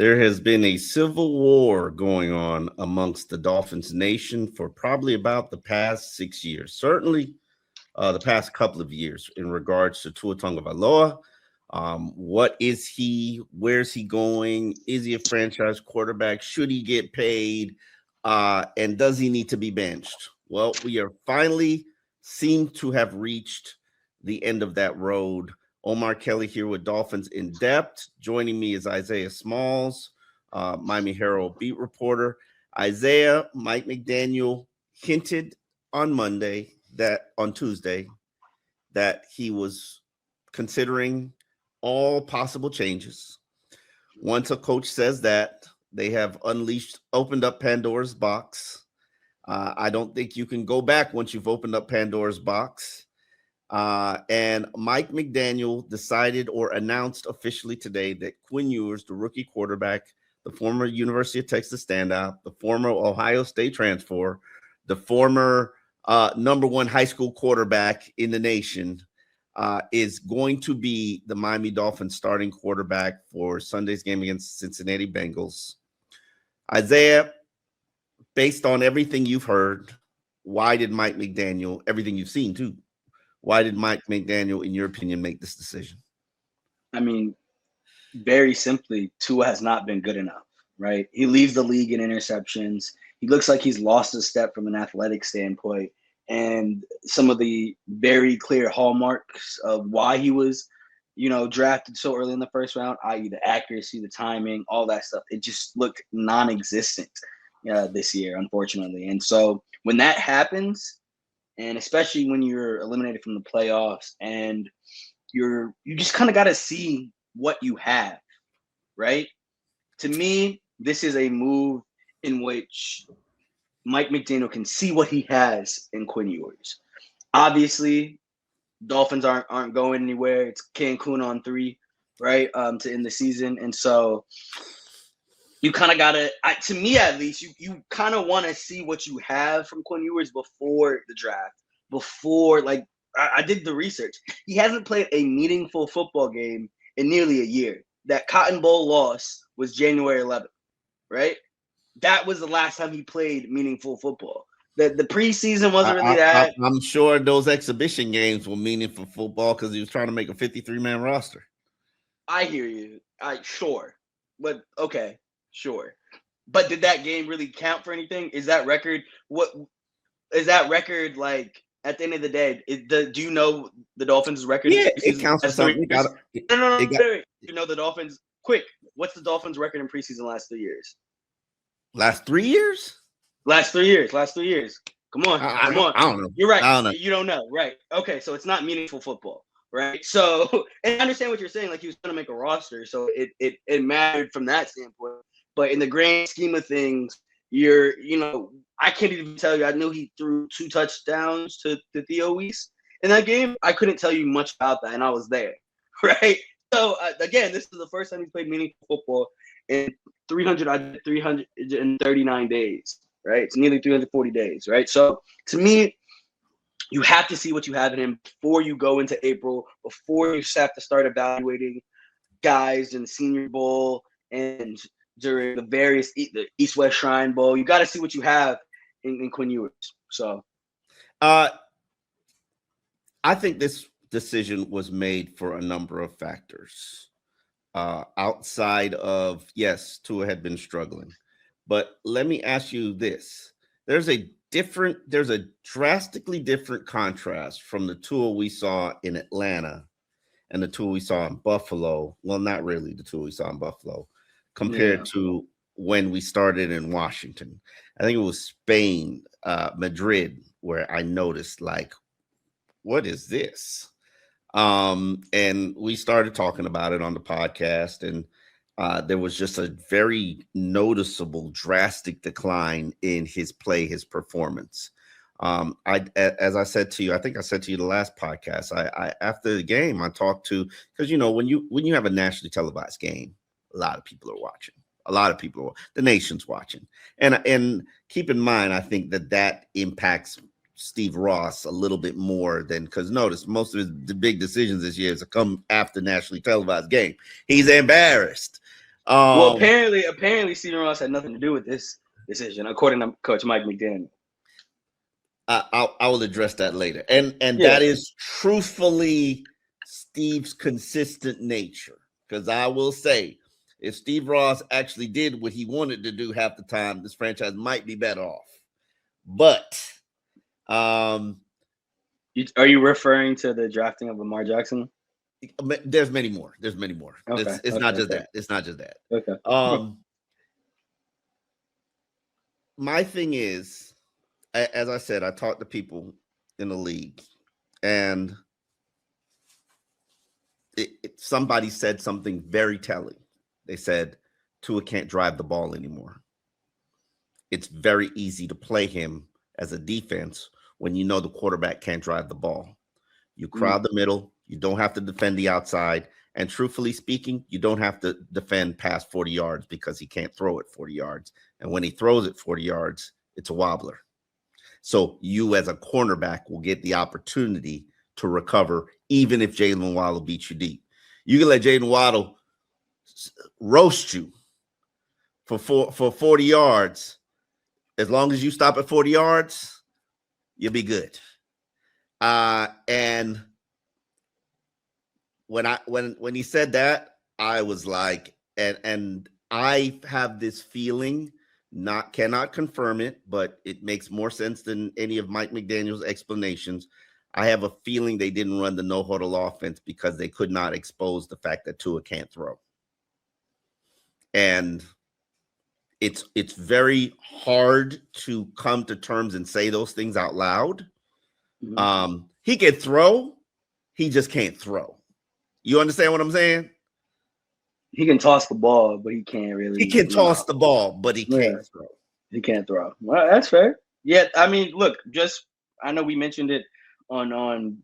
There has been a civil war going on amongst the Dolphins nation for probably about the past 6 years, certainly the past couple of years in regards to Tua Tagovailoa. What is he? Where's he going? Is he a franchise quarterback? Should he get paid? And does he need to be benched? Well, we are finally seem to have reached the end of that road. Omar Kelly here with Dolphins in Depth. Joining me is Isaiah Smalls, Miami Herald beat reporter. Isaiah, Mike McDaniel hinted on Tuesday, that he was considering all possible changes. Once a coach says that, they have opened up Pandora's box. I don't think you can go back once you've opened up Pandora's box. And Mike McDaniel decided or announced officially today that Quinn Ewers, the rookie quarterback, the former University of Texas standout, the former Ohio State transfer, the former number one high school quarterback in the nation, is going to be the Miami Dolphins starting quarterback for Sunday's game against Cincinnati Bengals. Isaiah, based on everything you've heard, why did Mike McDaniel, everything you've seen too, why did Mike McDaniel, in your opinion, make this decision? I mean, very simply, Tua has not been good enough, right? He leaves the league in interceptions. He looks like he's lost a step from an athletic standpoint. And some of the very clear hallmarks of why he was, drafted so early in the first round, i.e. the accuracy, the timing, all that stuff, it just looked non-existent this year, unfortunately. And so when that happens, and especially when you're eliminated from the playoffs and you just kind of got to see what you have, right? To me, this is a move in which Mike McDaniel can see what he has in Quinn Ewers. Obviously, Dolphins aren't going anywhere. It's Cancun on 3, right, to end the season. And so you kind of got to, to me at least, you kind of want to see what you have from Quinn Ewers before the draft. I did the research. He hasn't played a meaningful football game in nearly a year. That Cotton Bowl loss was January 11th, right? That was the last time he played meaningful football. The preseason wasn't really that. I'm sure those exhibition games were meaningful football because he was trying to make a 53-man roster. I hear you. Sure. But okay, sure. But did that game really count for anything? Is that record like at the end of the day? Do you know the Dolphins' record? Yeah, it counts for something. No. You know the Dolphins. Quick, what's the Dolphins' record in preseason last 3 years? Last 3 years? Last 3 years. Come on. I don't know. You're right. I don't know. You don't know. Right. Okay. So it's not meaningful football. Right. So, and I understand what you're saying. Like he was going to make a roster. So it mattered from that standpoint. But in the grand scheme of things, I can't even tell you. I knew he threw 2 touchdowns to Theo Weiss in that game. I couldn't tell you much about that. And I was there. Right. So again, this is the first time he's played meaningful football in 339 days, right? It's nearly 340 days, right? So to me, you have to see what you have in him before you go into April, before you have to start evaluating guys in the Senior Bowl and during the East-West Shrine Bowl. You got to see what you have in Quinn Ewers. So, I think this decision was made for a number of factors. Outside of, yes, Tua had been struggling. But let me ask you this. There's a drastically different contrast from the Tua we saw in Atlanta and the Tua we saw in Buffalo. Well, not really the Tua we saw in Buffalo compared to when we started in Washington. I think it was Spain, Madrid, where I noticed, like, what is this? And we started talking about it on the podcast, and there was just a very noticeable, drastic decline in his play, his performance. As I said to you, I think I said to you the last podcast, I after the game, I talked to, because when you have a nationally televised game, a lot of people are watching. The nation's watching, and keep in mind, I think that impacts Steve Ross a little bit more than, because notice most of the big decisions this year have come after nationally televised game. He's embarrassed. Well, Um, apparently, Stephen Ross had nothing to do with this decision, according to Coach Mike McDaniel. I will address that later, and Yeah. that is truthfully Steve's consistent nature. Because I will say, if Steve Ross actually did what he wanted to do half the time, this franchise might be better off. But Are you referring to the drafting of Lamar Jackson? there's many more. There's many more. Okay. It's not just that. It's not just that. Okay. My thing is, as I said, I talked to people in the league, and somebody said something very telling. They said Tua can't drive the ball anymore. It's very easy to play him as a defense when you know the quarterback can't drive the ball. You crowd the middle. You don't have to defend the outside. And truthfully speaking, you don't have to defend past 40 yards because he can't throw it 40 yards. And when he throws it 40 yards, it's a wobbler. So you as a cornerback will get the opportunity to recover even if Jalen Waddle beats you deep. You can let Jalen Waddle roast you for 40 yards. As long as you stop at 40 yards, you'll be good. And when he said that, I was like, and I have this feeling, cannot confirm it, but it makes more sense than any of Mike McDaniel's explanations. I have a feeling they didn't run the no-huddle offense because they could not expose the fact that Tua can't throw. And it's very hard to come to terms and say those things out loud. Mm-hmm. He can throw, he just can't throw. You understand what I'm saying? He can toss the ball, but he can't really. He can toss the ball, but he can't throw. He can't throw. Well, that's fair. Yeah, I mean, look, I know we mentioned it on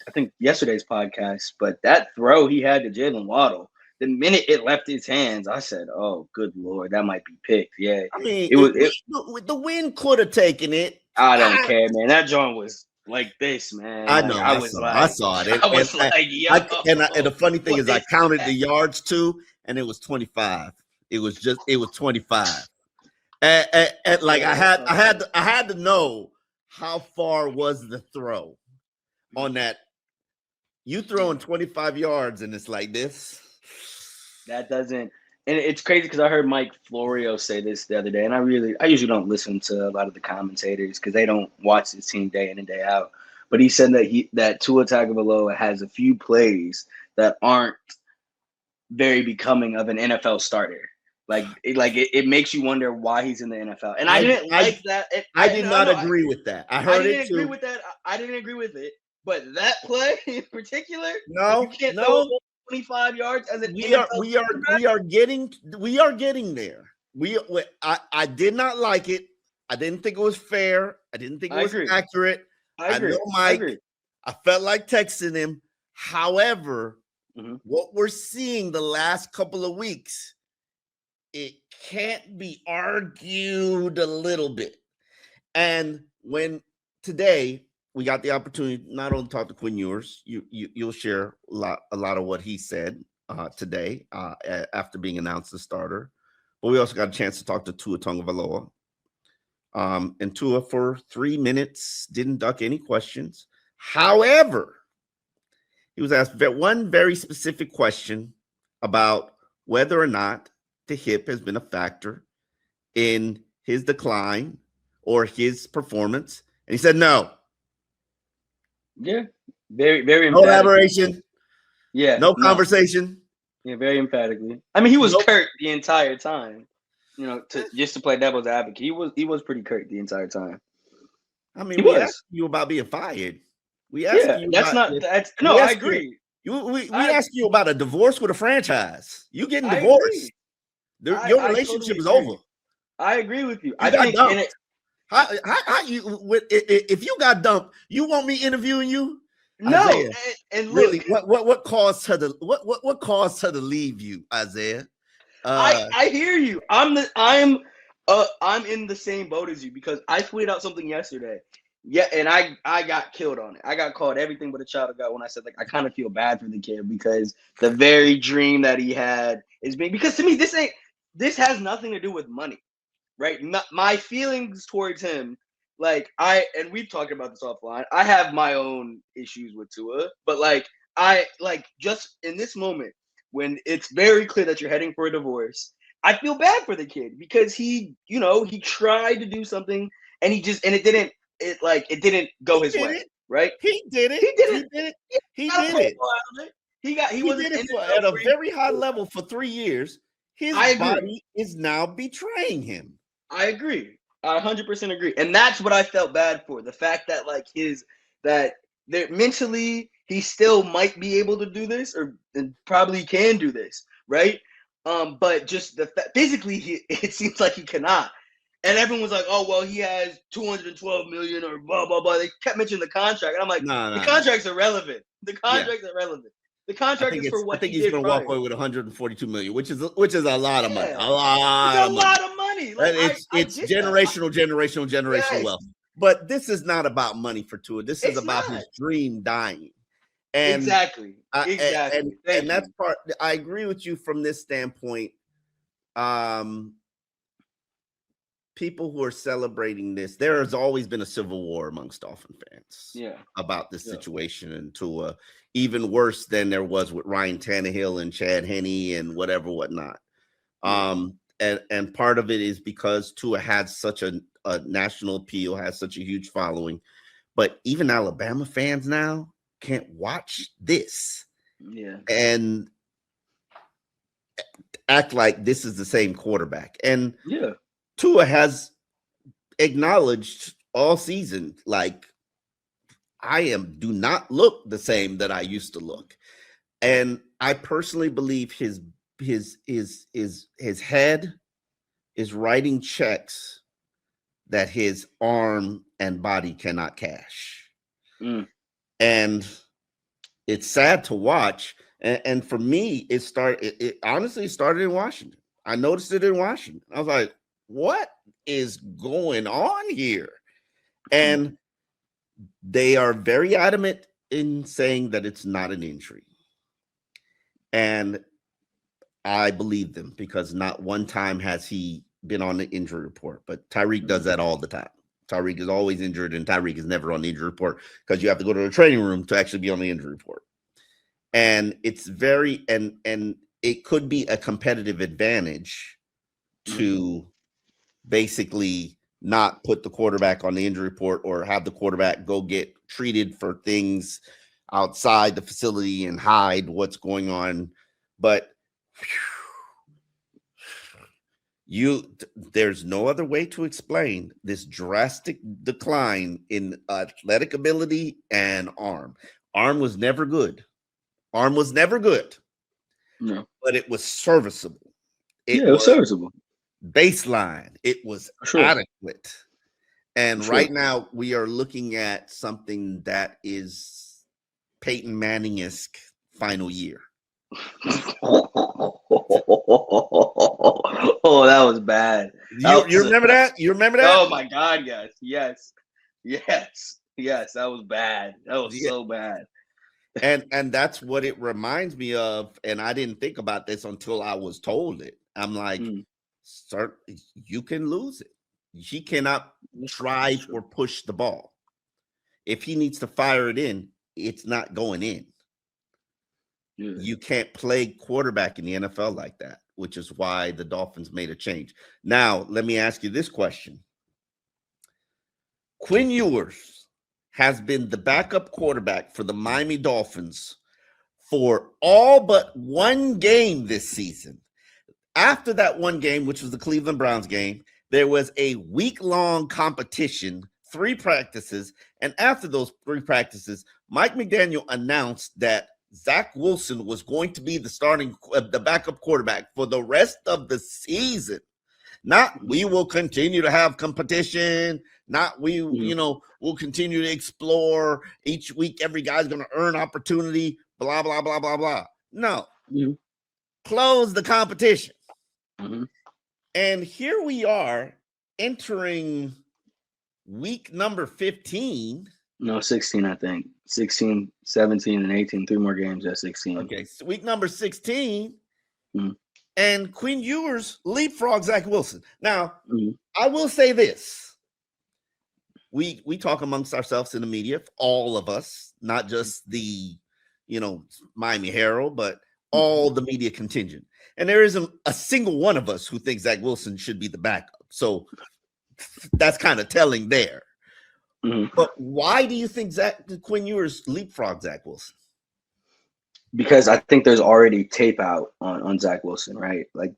I think yesterday's podcast, but that throw he had to Jalen Waddle, the minute it left his hands, I said, "Oh, good Lord, that might be picked." Yeah, I mean, the wind could have taken it. I don't care, man. That joint was like this, man. I know. I saw it. I was like, yo. And the funny thing is, I counted the yards too, and it was 25. It was 25. And like I had to know how far was the throw on that. You throwing 25 yards, and it's like this. That doesn't. And it's crazy because I heard Mike Florio say this the other day, and I usually don't listen to a lot of the commentators because they don't watch this team day in and day out. But he said that Tua Tagovailoa has a few plays that aren't very becoming of an NFL starter. It makes you wonder why he's in the NFL. And I didn't like that. I did not agree with that. I heard it too. Agree with that. I didn't agree with it. But that play in particular, no, you can't throw 25 yards as an we are getting there. I did not like it. I didn't think it was fair. I didn't think it was accurate. I know Mike. I felt like texting him. However, what we're seeing the last couple of weeks, it can't be argued a little bit. And when today we got the opportunity not only to talk to Quinn Ewers, you'll share a lot of what he said today after being announced as starter, but we also got a chance to talk to Tua Tagovailoa. And Tua for 3 minutes didn't duck any questions. However, he was asked one very specific question about whether or not the hip has been a factor in his decline or his performance, and he said no. Yeah, very, very. No elaboration. Yeah, no conversation. Yeah, very emphatically. I mean, he was curt the entire time. You know, just to play devil's advocate, he was pretty curt the entire time. I mean, we asked you about being fired. We asked you. I agree. We asked you about a divorce with a franchise. You getting divorced? Your relationship is over. I agree with you. I think how if you got dumped, you want me interviewing you? No, Isaiah, and look, really, what caused her to leave you, Isaiah? I hear you. I'm in the same boat as you because I tweeted out something yesterday. Yeah, and I got killed on it. I got called everything but a child of God when I said, like, I kind of feel bad for the kid because the very dream that he had is being, because to me this has nothing to do with money, right? My feelings towards him, like, and we've talked about this offline. I have my own issues with Tua, but like I like just in this moment when it's very clear that you're heading for a divorce, I feel bad for the kid because he tried to do something and it didn't go He his did way, it. right? He did it. He did He it. did it. He He got a did Pro it. Bowl out of it. He He wasn't did it in for enough at a where very high level for 3 years. His I agree. body is now betraying him. I agree. I 100% agree. And that's what I felt bad for. The fact that like that mentally he still might be able to do this and probably can do this, right? But just physically it seems like he cannot. And everyone was like, "Oh, well, he has 212 million or blah blah blah." They kept mentioning the contract. And I'm like, No, "The no, no. contract's irrelevant. The Yeah. contract's irrelevant. The contract is for I what think he he's did going to walk prior." away with 142 million, which is a lot of money. Yeah. A It's lot a of money. lot of money. Like And I it's get that. generational Yes. wealth. But this is not about money for Tua. This is It's about not. his dream dying. And Exactly. I, Exactly. and Thank that's you. part. I agree with you from this standpoint. Um, People who are celebrating this, there has always been a civil war amongst Dolphin fans Yeah. about this Yeah. situation, and Tua, even worse than there was with Ryan Tannehill and Chad Henne and whatnot. Yeah. And part of it is because Tua had such a national appeal, has such a huge following, but even Alabama fans now can't watch this Yeah. and act like this is the same quarterback. And Yeah. Tua has acknowledged all season, like, do not look the same that I used to look. And I personally believe his head is writing checks that his arm and body cannot cash. Mm. And it's sad to watch. And for me, it honestly started in Washington. I noticed it in Washington. I was like, what is going on here? And they are very adamant in saying that it's not an injury. And I believe them because not one time has he been on the injury report. But Tyreek does that all the time. Tyreek is always injured, and Tyreek is never on the injury report because you have to go to the training room to actually be on the injury report. And it's very and it could be a competitive advantage to basically not put the quarterback on the injury report or have the quarterback go get treated for things outside the facility and hide what's going on. But there's no other way to explain this drastic decline in athletic ability and arm. Arm was never good. Arm was never good. No. But it was serviceable. It was serviceable. Baseline. It was adequate. And right now we are looking at something that is Peyton Manning-esque final year. Oh, that was bad. You remember that? You remember that? Oh my God, yes. That was bad. That was so bad. And that's what it reminds me of. And I didn't think about this until I was told it. I'm like, sir, you can lose it. He cannot drive or push the ball. If he needs to fire it in, it's not going in. Yeah. You can't play quarterback in the NFL like that, which is why the Dolphins made a change. Now, let me ask you this question. Quinn Ewers has been the backup quarterback for the Miami Dolphins for all but one game this season. After that one game, which was the Cleveland Browns game, there was a week-long competition, 3 practices, and after those 3 practices, Mike McDaniel announced that Zach Wilson was going to be the backup quarterback for the rest of the season. Not we will continue to have competition. Not we'll continue to explore each week. Every guy's going to earn opportunity. Blah blah blah blah blah. No, close the week number 15. No, 16, I think. 16, 17, and 18. 3 more games at 16. Okay, so week number 16. Mm. And Quinn Ewers leapfrog Zach Wilson. Now, Mm. I will say this. We talk amongst ourselves in the media, all of us, not just the, Miami Herald, but all the media contingent. And there isn't a single one of us who thinks Zach Wilson should be the backup. So that's kind of telling there. Mm-hmm. But why do you think Quinn Ewers leapfrog Zach Wilson? Because I think there's already tape out on Zach Wilson, right? Like,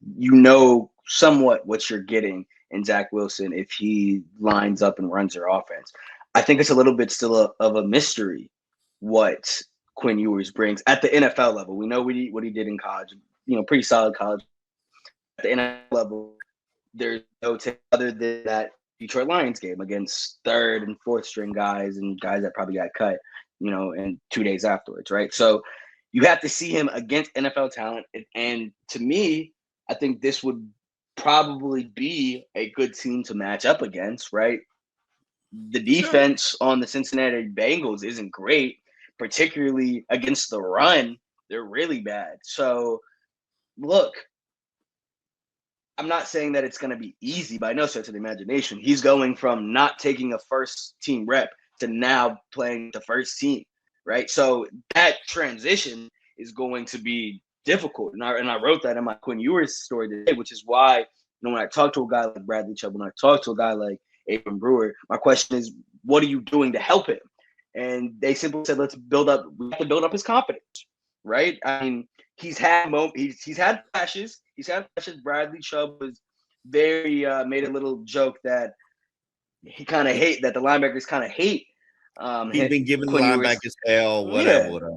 somewhat what you're getting in Zach Wilson if he lines up and runs your offense. I think it's a little bit still of a mystery what Quinn Ewers brings at the NFL level. We know what he did in college, pretty solid college. At the NFL level, there's no tape other than that Detroit Lions game against 3rd and 4th string guys and guys that probably got cut, and 2 days afterwards, right? So you have to see him against NFL talent. And to me, I think this would probably be a good team to match up against, right? The defense on the Cincinnati Bengals isn't great, particularly against the run. They're really bad. So, look, I'm not saying that it's going to be easy by no stretch of the imagination. He's going from not taking a first team rep to now playing the first team, right? So that transition is going to be difficult. And I wrote that in my Quinn Ewers story today, which is why, when I talk to a guy like Bradley Chubb, when I talk to a guy like Abram Brewer, my question is, what are you doing to help him? And they simply said, we have to build up his confidence, right? I mean, he's had flashes. Bradley Chubb was very made a little joke that he kind of hate that the linebackers kind of hate. He's been giving the linebackers hell, whatever.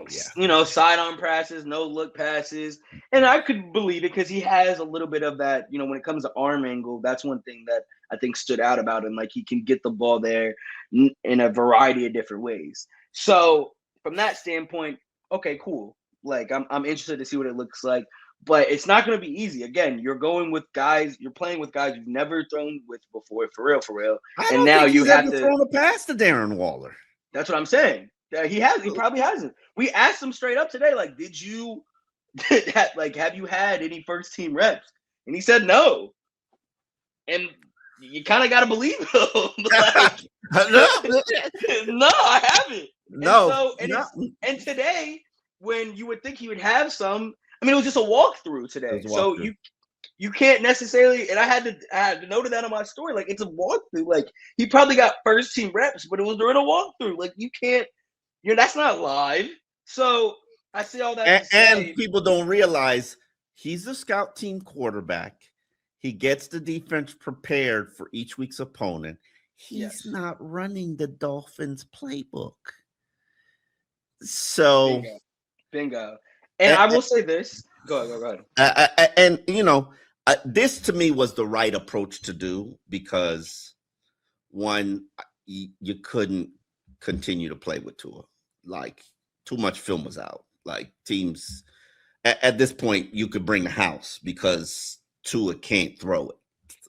Yeah. Sidearm passes, no look passes, and I could believe it because he has a little bit of that. When it comes to arm angle, that's one thing that I think stood out about him. Like, he can get the ball there in a variety of different ways. So from that standpoint, okay, cool. Like, I'm interested to see what it looks like. But it's not going to be easy. Again, you're playing with guys you've never thrown with before, for real. And now you have to throw a pass to Darren Waller. That's what I'm saying. He probably hasn't. We asked him straight up today, like, did you, have you had any first team reps? And he said no. And you kind of got to believe him. No, I haven't. No. And today, when you would think he would have some. I mean, it was just a walkthrough today. So you can't necessarily, and I had to note that on my story. Like, it's a walkthrough. Like, he probably got first team reps, but it was during a walkthrough. Like, you can't, that's not live. So I see all that. And people don't realize he's a scout team quarterback. He gets the defense prepared for each week's opponent. He's not running the Dolphins playbook. So bingo. And I will say this. Go ahead. This to me was the right approach to do because, one, you couldn't continue to play with Tua. Like, too much film was out. Like, teams at this point, you could bring a house because Tua can't throw it.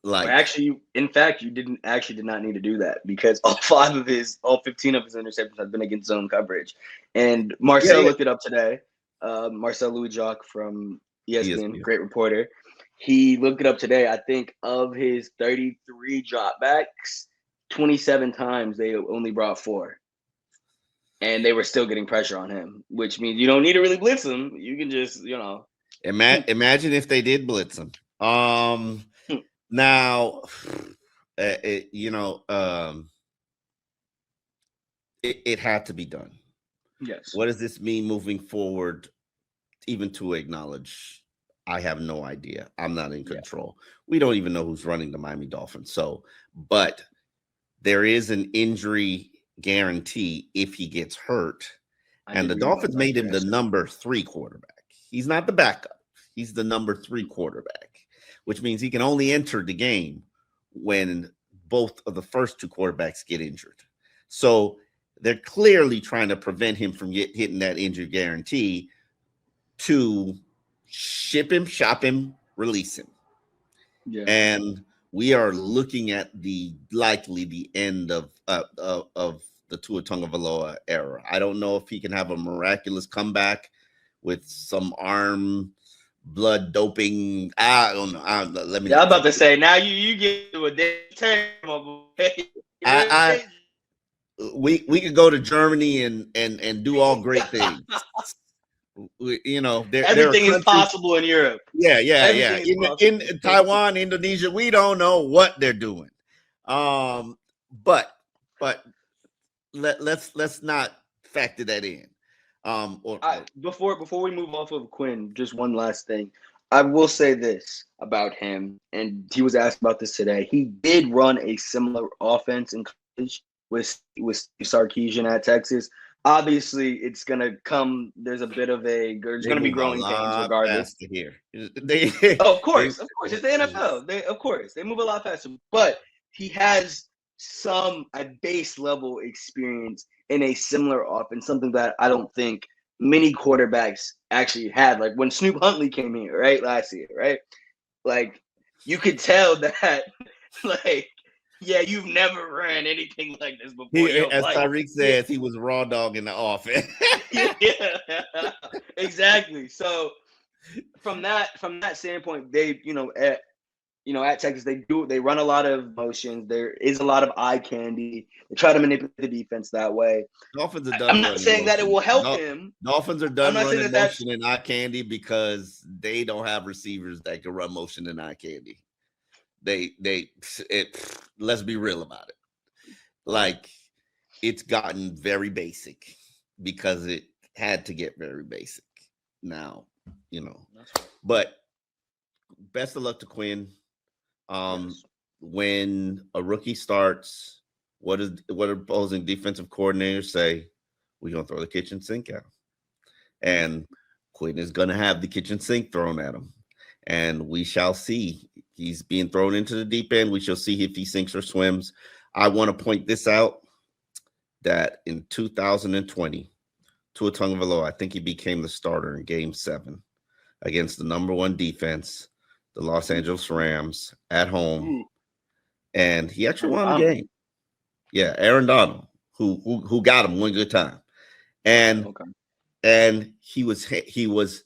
Like, actually, in fact, you did not need to do that because all 15 of his interceptions have been against zone coverage. And Marcel looked it up today. Marcel Louis-Jacques from ESPN, great reporter. He looked it up today. I think of his 33 dropbacks, 27 times they only brought 4. And they were still getting pressure on him, which means you don't need to really blitz him. You can just, Imagine if they did blitz him. Now, it had to be done. Yes. What does this mean moving forward? Even to acknowledge, I have no idea. I'm not in control. We don't even know who's running the Miami Dolphins. But there is an injury guarantee if he gets hurt. And the Dolphins made him the number 3 quarterback. He's not the backup. He's the number 3 quarterback, which means he can only enter the game when both of the first 2 quarterbacks get injured. So they're clearly trying to prevent him from hitting that injury guarantee to ship him, shop him, release him. Yeah. And we are looking at the end of the Tua Tagovailoa era. I don't know if he can have a miraculous comeback with some arm blood doping. I don't know. Let me Yeah, I'm not. about to say now you get to a day my boy. I we could go to Germany and do all great things. There are Everything is countries. possible in Europe. Yeah. Everything is In possible. Taiwan, Indonesia, we don't know what they're doing. But let's not factor that in. Before we move off of Quinn, just one last thing. I will say this about him, and he was asked about this today. He did run a similar offense in college with Steve Sarkisian at Texas. Obviously, it's gonna come. There's a bit of there's they gonna be move a growing pains lot regardless. faster here. Oh, of course, it's the NFL. They move a lot faster, but he has some base level experience in a similar offense, something that I don't think many quarterbacks actually had. Like when Snoop Huntley came here, right, last year, right? Like you could tell that, like, yeah, you've never ran anything like this before. As Tyreek says, he was raw dog in the offense. Yeah, exactly. So from that standpoint, they at Texas, they run a lot of motions. There is a lot of eye candy. They try to manipulate the defense that way. Dolphins are done. I'm not saying that it will help him. Dolphins are done running that motion and eye candy because they don't have receivers that can run motion and eye candy. Let's be real about it. Like it's gotten very basic because it had to get very basic. Now, but best of luck to Quinn. Yes. When a rookie starts, what opposing defensive coordinators say? We're gonna throw the kitchen sink at him, and Quinn is gonna have the kitchen sink thrown at him, and we shall see. He's being thrown into the deep end. We shall see if he sinks or swims. I want to point this out that in 2020, Tua Tagovailoa, I think he became the starter in Game 7 against the number 1 defense, the Los Angeles Rams at home, and he actually won the game. Yeah, Aaron Donald, who got him one good time, and he was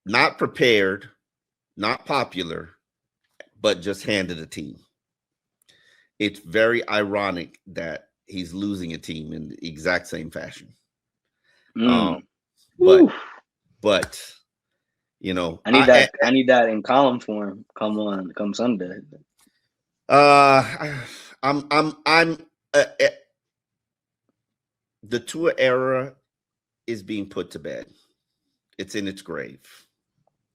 not prepared, not popular, but just handed a team. It's very ironic that he's losing a team in the exact same fashion. But I need that in column form. Come Sunday. The Tua era is being put to bed. It's in its grave.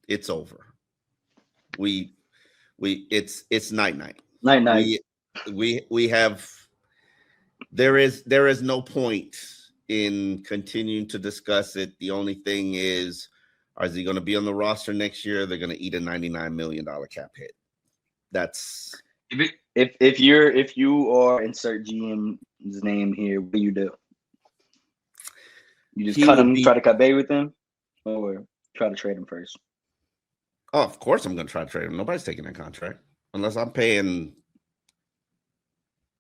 It's over. It's night. Night. We have. There is no point in continuing to discuss it. The only thing is he going to be on the roster next year? They're going to eat a $99 million cap hit. That's if you are insert GM's name here, what do you do? You just cut him, try to cut bait with him, or try to trade him first? Oh, of course I'm going to try to trade him. Nobody's taking that contract unless I'm paying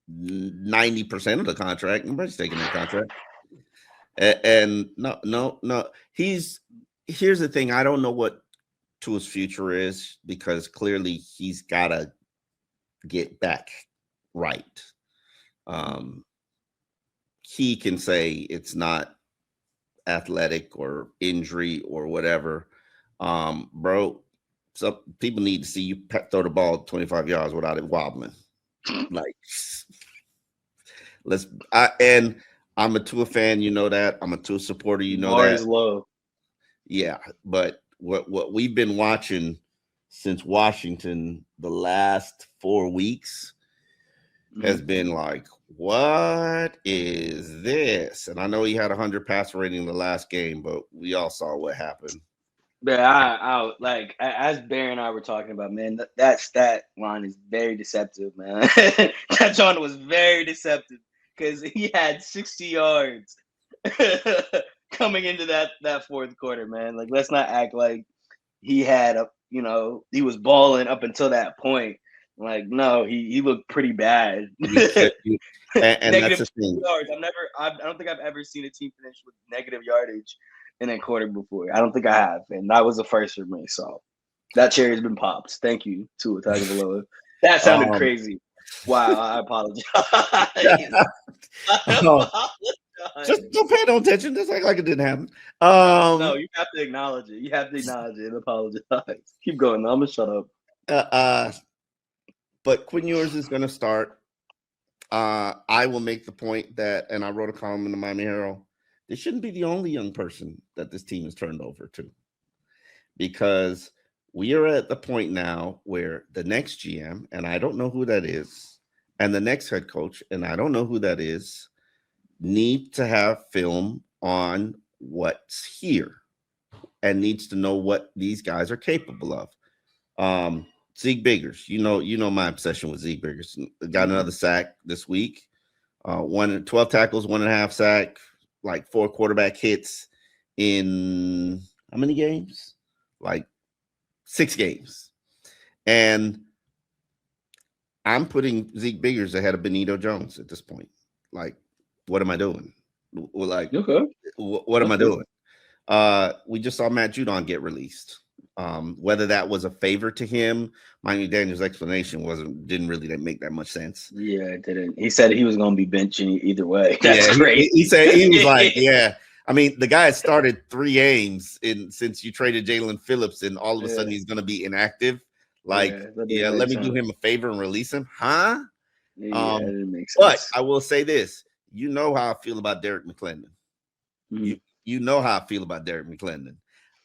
90% of the contract. Nobody's taking that contract. And no. Here's the thing. I don't know what Tua's future is because clearly he's got to get back right. He can say it's not athletic or injury or whatever. Bro, some people need to see you throw the ball 25 yards without it wobbling. Like, and I'm a Tua fan, you know that. I'm a Tua supporter, you know that. Is low. Yeah, but what we've been watching since Washington the last 4 weeks has been like, what is this? And I know he had 100 passer rating in the last game, but we all saw what happened. But I like as Bear and I were talking about, man, that stat line is very deceptive, man. That John was very deceptive because he had 60 yards coming into that fourth quarter, man. Like, let's not act like he had you know, he was balling up until that point. Like, no, he looked pretty bad. And that's Negative the thing. yards. I don't think I've ever seen a team finish with negative yardage in a quarter before. I don't think I have, and that was the first for me. So that cherry's been popped. Thank you, Tua Tagovailoa. That sounded crazy. Wow, I apologize. Just don't pay no attention. Just act like it didn't happen. No, you have to acknowledge it. You have to acknowledge it and apologize. Keep going. No, I'm gonna shut up. But Quinn Ewers is going to start. I will make the point that, and I wrote a column in the Miami Herald, this shouldn't be the only young person that this team has turned over to, because we are at the point now where the next GM, and I don't know who that is, and the next head coach, and I don't know who that is, need to have film on what's here and needs to know what these guys are capable of. Zeke Biggers, you know my obsession with Zeke Biggers. Got another sack this week. 12 tackles, 1.5 sack, like 4 quarterback hits in how many games? Like 6 games. And I'm putting Zeke Biggers ahead of Benito Jones at this point. Like, what am I doing? Like, okay. What am I doing? We just saw Matt Judon get released. Whether that was a favor to him, Miami Daniel's explanation didn't really make that much sense. Yeah, it didn't. He said he was going to be benching either way. That's great. He said he was like, yeah. I mean, the guy had started 3 games since you traded Jalen Phillips, and all of a sudden he's going to be inactive. Like, let me do him a favor and release him, huh? Yeah, that didn't make sense. But I will say this: you know how I feel about Derek McClendon. Mm-hmm. You know how I feel about Derek McClendon.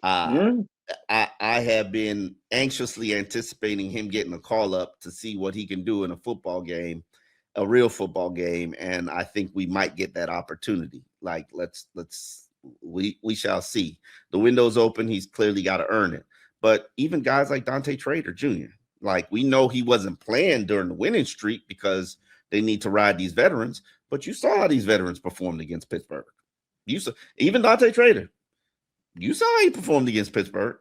I have been anxiously anticipating him getting a call up to see what he can do in a football game, a real football game, and I think we might get that opportunity. Like, we shall see. The window's open. He's clearly got to earn it. But even guys like Dante Trader Jr., like, we know he wasn't playing during the winning streak because they need to ride these veterans. But you saw how these veterans performed against Pittsburgh. You saw even Dante Trader. You saw how he performed against Pittsburgh.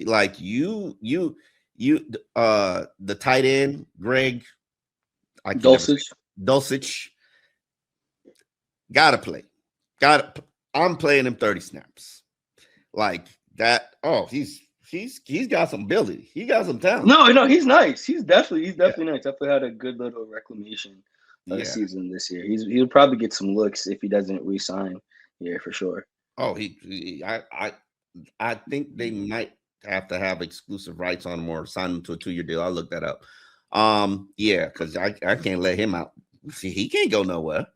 Like, the tight end, Greg Dulcich, gotta play. I'm playing him 30 snaps. Like that. Oh, he's got some ability. He got some talent. No, he's nice. He's definitely nice. Definitely had a good little reclamation season this year. He'll probably get some looks if he doesn't re-sign here for sure. Oh, I think they might have to have exclusive rights on him or sign him to a 2-year deal. I'll look that up. Yeah, because I can't let him out. See, he can't go nowhere.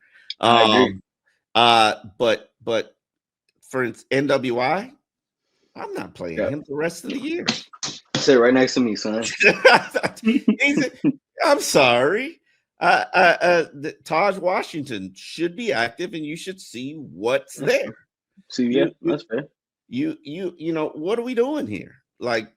I agree. But for NWI, I'm not playing him the rest of the year. Sit right next to me, son. I'm sorry. Taj Washington should be active, and you should see what's there. See, that's fair. You know, what are we doing here? Like,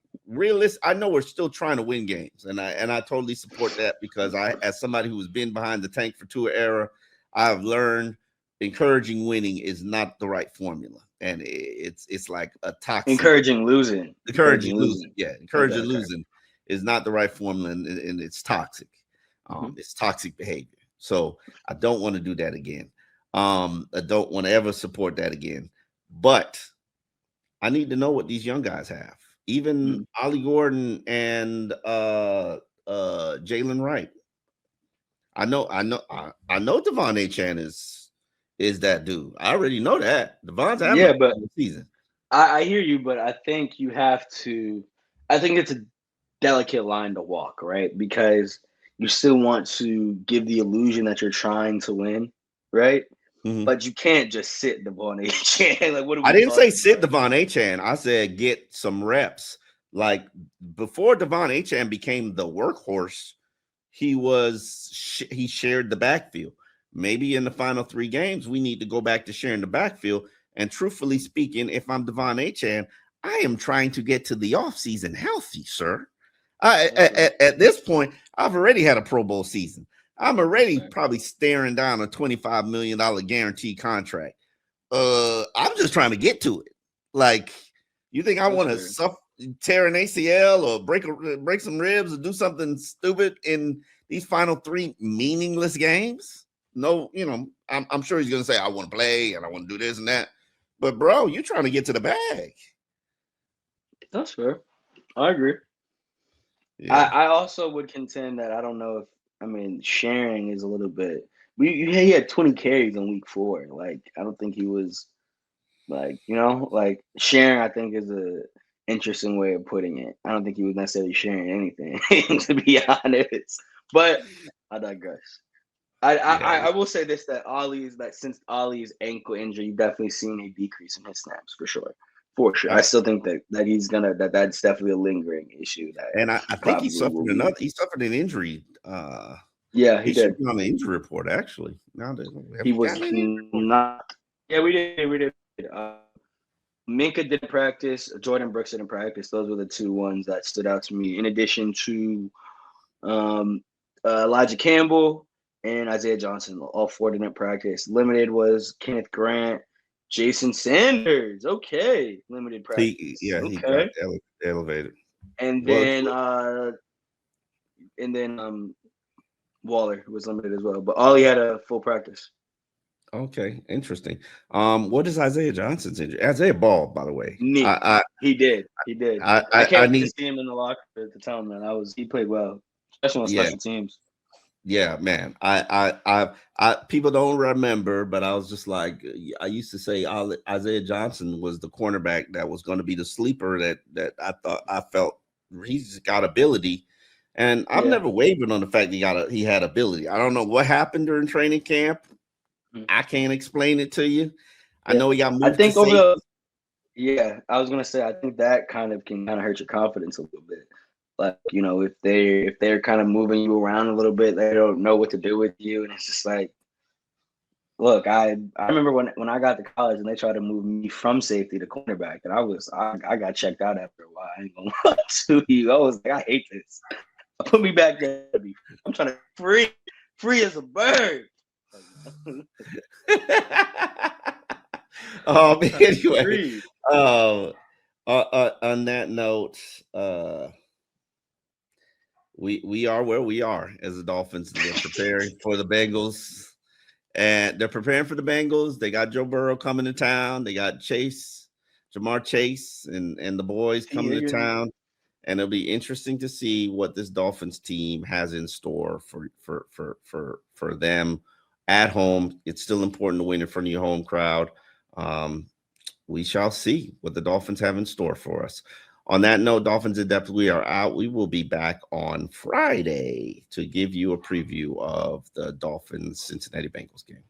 I know we're still trying to win games, and I totally support that, because as somebody who's been behind the tank for Tua era, I've learned encouraging winning is not the right formula, and it's like a toxic. Encouraging losing. Yeah, encouraging losing is not the right formula, and it's toxic. It's toxic behavior. So I don't want to do that again. I don't want to ever support that again. But I need to know what these young guys have. Even Ollie Gordon and Jalen Wright. I know Devon Achane is that dude. I already know that. Devon's having but the season. I hear you, but I think you have to. I think it's a delicate line to walk, right? Because you still want to give the illusion that you're trying to win, right? Mm-hmm. But you can't just sit Devon Achane. Like, what are we I didn't say sit Devon Achane. I said get some reps. Like, before Devon Achane became the workhorse, he shared the backfield. Maybe in the final 3 games, we need to go back to sharing the backfield. And truthfully speaking, if I'm Devon Achane, I am trying to get to the offseason healthy, sir. At this point, I've already had a Pro Bowl season. I'm already probably staring down a $25 million guaranteed contract. I'm just trying to get to it. Like, you think I want to suffer? tear an ACL or break some ribs or do something stupid in these final 3 meaningless games? No, I'm sure he's going to say, I want to play and I want to do this and that. But, bro, you're trying to get to the bag. That's fair. I agree. Yeah. I also would contend that I don't know if sharing is a little bit. He had 20 carries in week 4. Like I don't think he was like sharing. I think is a interesting way of putting it. I don't think he was necessarily sharing anything to be honest. But I digress. I will say this that since Ali's ankle injury, you've definitely seen a decrease in his snaps for sure. For sure. I still think that he's gonna that's definitely a lingering issue that And I think he suffered an injury. Yeah, he did. Should be on the injury report, actually. Now he was not. Yeah, we did. Minka didn't practice. Jordan Brooks didn't practice. Those were the 2 ones that stood out to me. In addition to Elijah Campbell and Isaiah Johnson, all 4 didn't practice. Limited was Kenneth Grant, Jason Sanders. Okay, limited practice. He got elevated. And then Waller was limited as well, but Ollie had a full practice. Okay, interesting. What is Isaiah Johnson's injury? Isaiah balled, by the way. He did. I can't wait to see him in the locker to tell him that he played well, especially on special teams. Yeah, man. I people don't remember, but I was just like, I used to say Isaiah Johnson was the cornerback that was going to be the sleeper that I felt he's got ability. And I've never wavered on the fact he had ability. I don't know what happened during training camp. I can't explain it to you. I know he got moved. I think I was gonna say I think that can hurt your confidence a little bit. Like, if they're kind of moving you around a little bit, they don't know what to do with you, and it's just like, look, I remember when I got to college and they tried to move me from safety to cornerback, and I got checked out after a while. I ain't gonna lie to you. I was like, I hate this. Put me back there. I'm trying to free as a bird. Anyway, on that note, we are where we are as the Dolphins. They're preparing for the Bengals, and they're preparing for the Bengals. They got Joe Burrow coming to town. They got Jamar Chase, and the boys coming to town. And it'll be interesting to see what this Dolphins team has in store for them at home. It's still important to win in front of your home crowd. We shall see what the Dolphins have in store for us. On that note, Dolphins in depth, we are out. We will be back on Friday to give you a preview of the Dolphins Cincinnati Bengals game.